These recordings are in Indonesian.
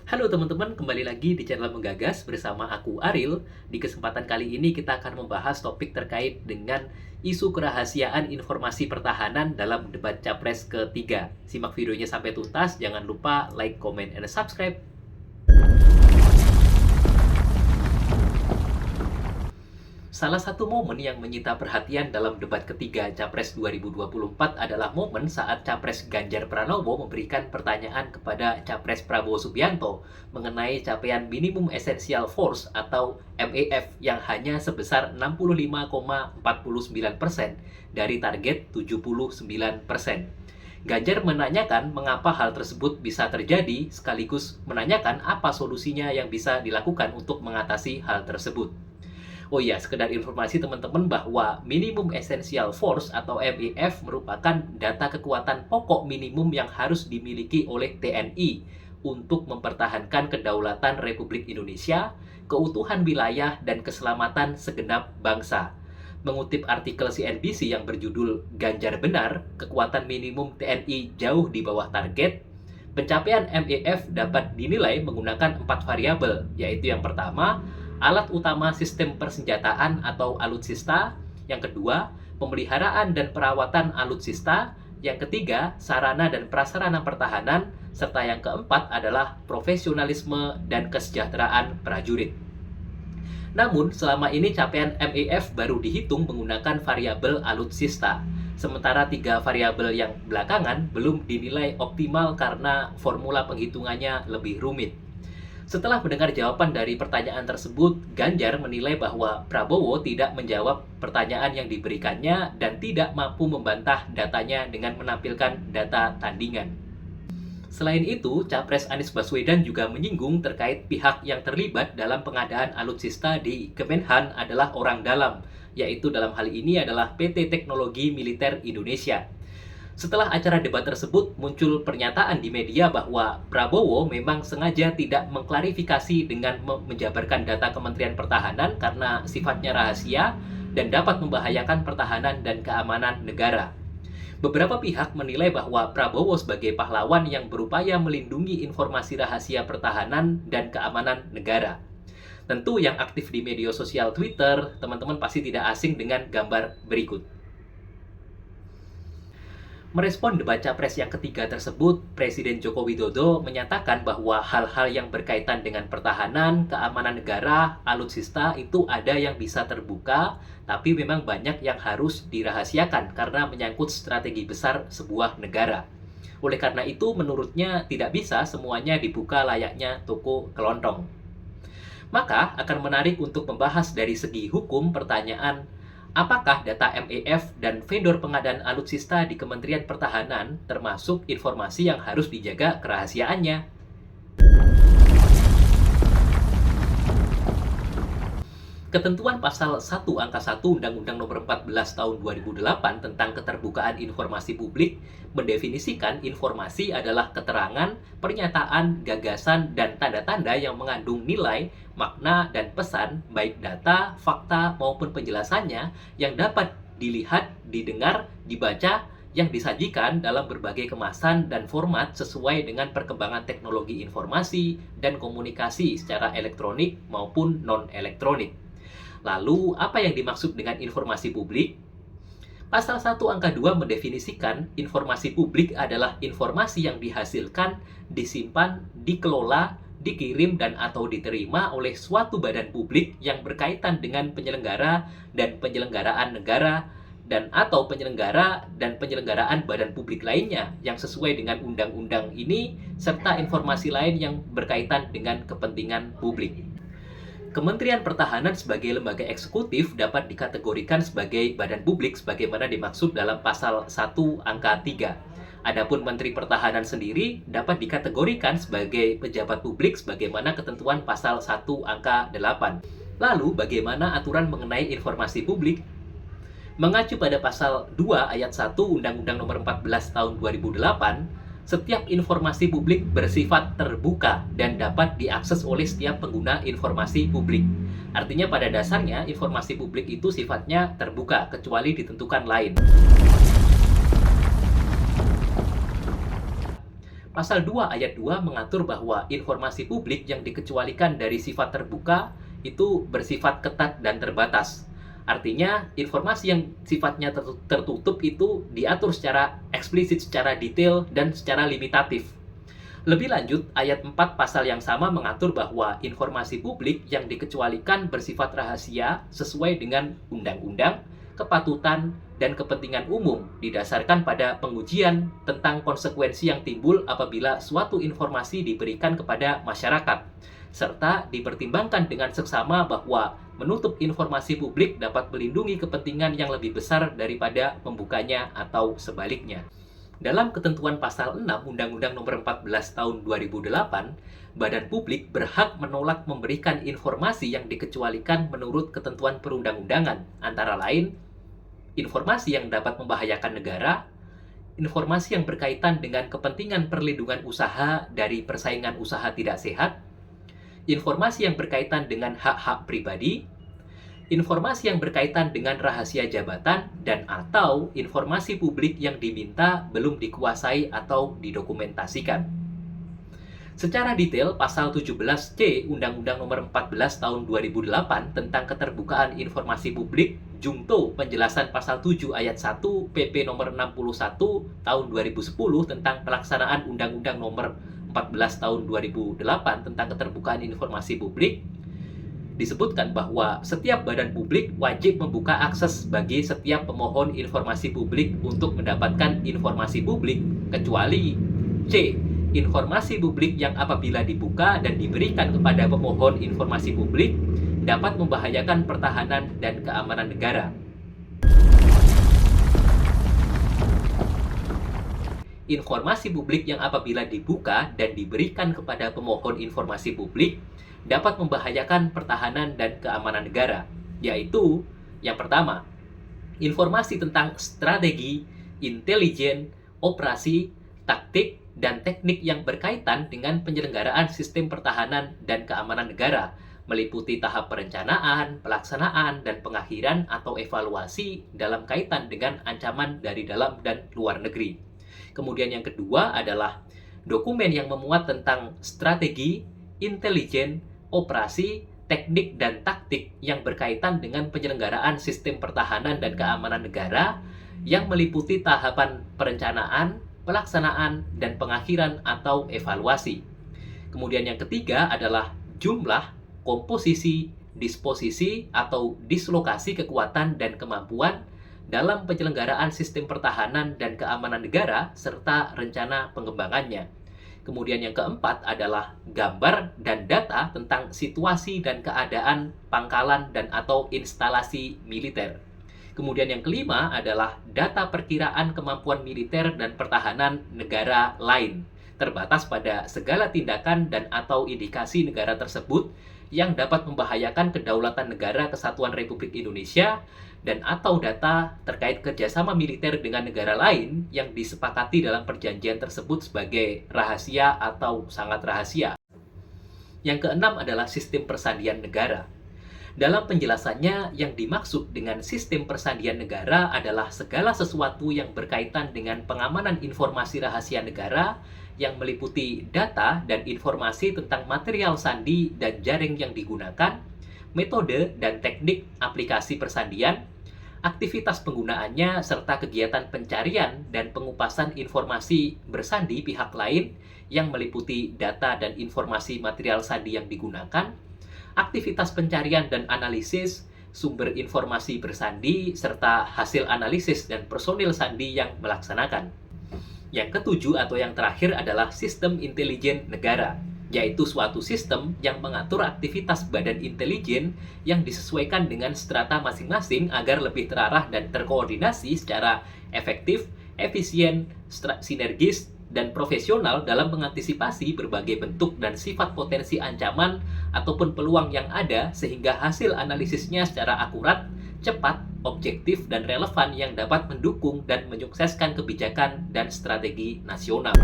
Halo teman-teman, kembali lagi di channel Menggagas bersama aku Aril. Di kesempatan kali ini kita akan membahas topik terkait dengan isu kerahasiaan informasi pertahanan dalam debat Capres ketiga. Simak videonya sampai tuntas, jangan lupa like, comment, and subscribe. Salah satu momen yang menyita perhatian dalam debat ketiga Capres 2024 adalah momen saat Capres Ganjar Pranowo memberikan pertanyaan kepada Capres Prabowo Subianto mengenai capaian minimum essential force atau MEF yang hanya sebesar 65,49% dari target 79%. Ganjar menanyakan mengapa hal tersebut bisa terjadi, sekaligus menanyakan apa solusinya yang bisa dilakukan untuk mengatasi hal tersebut. Oh iya, sekedar informasi teman-teman bahwa minimum essential force atau MEF merupakan data kekuatan pokok minimum yang harus dimiliki oleh TNI untuk mempertahankan kedaulatan Republik Indonesia, keutuhan wilayah, dan keselamatan segenap bangsa. Mengutip artikel CNBC yang berjudul Ganjar Benar, kekuatan minimum TNI jauh di bawah target, pencapaian MEF dapat dinilai menggunakan 4 variabel, yaitu yang pertama, alat utama sistem persenjataan atau alutsista, yang kedua, pemeliharaan dan perawatan alutsista, yang ketiga, sarana dan prasarana pertahanan, serta yang keempat adalah profesionalisme dan kesejahteraan prajurit. Namun, selama ini capaian MEF baru dihitung menggunakan variabel alutsista, sementara 3 variabel yang belakangan belum dinilai optimal karena formula penghitungannya lebih rumit. Setelah mendengar jawaban dari pertanyaan tersebut, Ganjar menilai bahwa Prabowo tidak menjawab pertanyaan yang diberikannya dan tidak mampu membantah datanya dengan menampilkan data tandingan. Selain itu, Capres Anies Baswedan juga menyinggung terkait pihak yang terlibat dalam pengadaan alutsista di Kemenhan adalah orang dalam, yaitu dalam hal ini adalah PT Teknologi Militer Indonesia. Setelah acara debat tersebut, muncul pernyataan di media bahwa Prabowo memang sengaja tidak mengklarifikasi dengan menjabarkan data Kementerian Pertahanan karena sifatnya rahasia dan dapat membahayakan pertahanan dan keamanan negara. Beberapa pihak menilai bahwa Prabowo sebagai pahlawan yang berupaya melindungi informasi rahasia pertahanan dan keamanan negara. Tentu yang aktif di media sosial Twitter, teman-teman pasti tidak asing dengan gambar berikut. Merespon debat Capres yang ketiga tersebut, Presiden Joko Widodo menyatakan bahwa hal-hal yang berkaitan dengan pertahanan, keamanan negara, alutsista itu ada yang bisa terbuka, tapi memang banyak yang harus dirahasiakan karena menyangkut strategi besar sebuah negara. Oleh karena itu, menurutnya tidak bisa semuanya dibuka layaknya toko kelontong. Maka akan menarik untuk membahas dari segi hukum pertanyaan, apakah data MEF dan vendor pengadaan alutsista di Kementerian Pertahanan termasuk informasi yang harus dijaga kerahasiaannya? Ketentuan pasal 1 angka 1 Undang-Undang Nomor 14 Tahun 2008 tentang keterbukaan informasi publik mendefinisikan informasi adalah keterangan, pernyataan, gagasan, dan tanda-tanda yang mengandung nilai, makna, dan pesan, baik data, fakta, maupun penjelasannya yang dapat dilihat, didengar, dibaca, yang disajikan dalam berbagai kemasan dan format sesuai dengan perkembangan teknologi informasi dan komunikasi secara elektronik maupun non-elektronik. Lalu, apa yang dimaksud dengan informasi publik? Pasal 1 angka 2 mendefinisikan informasi publik adalah informasi yang dihasilkan, disimpan, dikelola, dikirim dan atau diterima oleh suatu badan publik yang berkaitan dengan penyelenggara dan penyelenggaraan negara dan atau penyelenggara dan penyelenggaraan badan publik lainnya yang sesuai dengan undang-undang ini serta informasi lain yang berkaitan dengan kepentingan publik. Kementerian Pertahanan sebagai lembaga eksekutif dapat dikategorikan sebagai badan publik sebagaimana dimaksud dalam pasal 1 angka 3. Adapun Menteri Pertahanan sendiri dapat dikategorikan sebagai pejabat publik sebagaimana ketentuan pasal 1 angka 8. Lalu bagaimana aturan mengenai informasi publik? Mengacu pada pasal 2 ayat 1 Undang-Undang Nomor 14 Tahun 2008, setiap informasi publik bersifat terbuka dan dapat diakses oleh setiap pengguna informasi publik. Artinya pada dasarnya informasi publik itu sifatnya terbuka kecuali ditentukan lain. Pasal 2 ayat 2 mengatur bahwa informasi publik yang dikecualikan dari sifat terbuka itu bersifat ketat dan terbatas. Artinya, informasi yang sifatnya tertutup itu diatur secara eksplisit, secara detail, dan secara limitatif. Lebih lanjut, ayat 4 pasal yang sama mengatur bahwa informasi publik yang dikecualikan bersifat rahasia sesuai dengan undang-undang, kepatutan, dan kepentingan umum didasarkan pada pengujian tentang konsekuensi yang timbul apabila suatu informasi diberikan kepada masyarakat, serta dipertimbangkan dengan seksama bahwa menutup informasi publik dapat melindungi kepentingan yang lebih besar daripada membukanya atau sebaliknya. Dalam ketentuan pasal 6 Undang-Undang Nomor 14 Tahun 2008, badan publik berhak menolak memberikan informasi yang dikecualikan menurut ketentuan perundang-undangan, antara lain informasi yang dapat membahayakan negara, informasi yang berkaitan dengan kepentingan perlindungan usaha dari persaingan usaha tidak sehat, informasi yang berkaitan dengan hak-hak pribadi, informasi yang berkaitan dengan rahasia jabatan, dan atau informasi publik yang diminta belum dikuasai atau didokumentasikan. Secara detail, pasal 17C Undang-Undang Nomor 14 Tahun 2008 tentang Keterbukaan Informasi Publik, Jungto penjelasan pasal 7 ayat 1 PP Nomor 61 Tahun 2010 tentang pelaksanaan Undang-Undang Nomor 14 Tahun 2008 tentang Keterbukaan Informasi Publik, disebutkan bahwa setiap badan publik wajib membuka akses bagi setiap pemohon informasi publik untuk mendapatkan informasi publik, kecuali C. Informasi publik yang apabila dibuka dan diberikan kepada pemohon informasi publik dapat membahayakan pertahanan dan keamanan negara. Informasi publik yang apabila dibuka dan diberikan kepada pemohon informasi publik dapat membahayakan pertahanan dan keamanan negara, yaitu yang pertama, informasi tentang strategi, intelijen, operasi, taktik, dan teknik yang berkaitan dengan penyelenggaraan sistem pertahanan dan keamanan negara, meliputi tahap perencanaan, pelaksanaan, dan pengakhiran atau evaluasi dalam kaitan dengan ancaman dari dalam dan luar negeri. Kemudian yang kedua adalah dokumen yang memuat tentang strategi, intelijen, operasi, teknik, dan taktik yang berkaitan dengan penyelenggaraan sistem pertahanan dan keamanan negara yang meliputi tahapan perencanaan, pelaksanaan, dan pengakhiran atau evaluasi. Kemudian yang ketiga adalah jumlah, komposisi, disposisi, atau dislokasi kekuatan dan kemampuan dalam penyelenggaraan sistem pertahanan dan keamanan negara serta rencana pengembangannya. Kemudian yang keempat adalah gambar dan data tentang situasi dan keadaan pangkalan dan atau instalasi militer. Kemudian yang kelima adalah data perkiraan kemampuan militer dan pertahanan negara lain, terbatas pada segala tindakan dan atau indikasi negara tersebut yang dapat membahayakan kedaulatan negara Kesatuan Republik Indonesia dan atau data terkait kerjasama militer dengan negara lain yang disepakati dalam perjanjian tersebut sebagai rahasia atau sangat rahasia. Yang keenam adalah sistem persandian negara. Dalam penjelasannya, yang dimaksud dengan sistem persandian negara adalah segala sesuatu yang berkaitan dengan pengamanan informasi rahasia negara yang meliputi data dan informasi tentang material sandi dan jaring yang digunakan, metode dan teknik aplikasi persandian, aktivitas penggunaannya, serta kegiatan pencarian dan pengupasan informasi bersandi pihak lain yang meliputi data dan informasi material sandi yang digunakan, aktivitas pencarian dan analisis sumber informasi bersandi, serta hasil analisis dan personil sandi yang melaksanakan. Yang ketujuh atau yang terakhir adalah sistem intelijen negara, yaitu suatu sistem yang mengatur aktivitas badan intelijen yang disesuaikan dengan strata masing-masing agar lebih terarah dan terkoordinasi secara efektif, efisien, sinergis, dan profesional dalam mengantisipasi berbagai bentuk dan sifat potensi ancaman ataupun peluang yang ada sehingga hasil analisisnya secara akurat, cepat, objektif, dan relevan yang dapat mendukung dan menyukseskan kebijakan dan strategi nasional.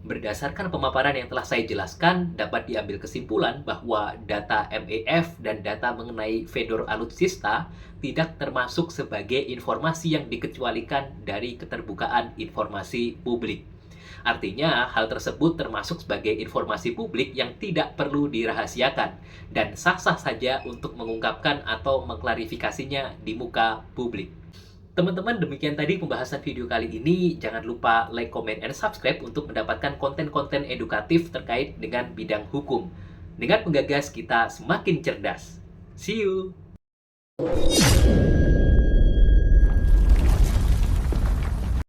Berdasarkan pemaparan yang telah saya jelaskan, dapat diambil kesimpulan bahwa data MEF dan data mengenai vendor alutsista tidak termasuk sebagai informasi yang dikecualikan dari keterbukaan informasi publik. Artinya, hal tersebut termasuk sebagai informasi publik yang tidak perlu dirahasiakan dan sah-sah saja untuk mengungkapkan atau mengklarifikasinya di muka publik. Teman-teman, demikian tadi pembahasan video kali ini. Jangan lupa like, comment, and subscribe untuk mendapatkan konten-konten edukatif terkait dengan bidang hukum. Dengan menggagas kita semakin cerdas. See you!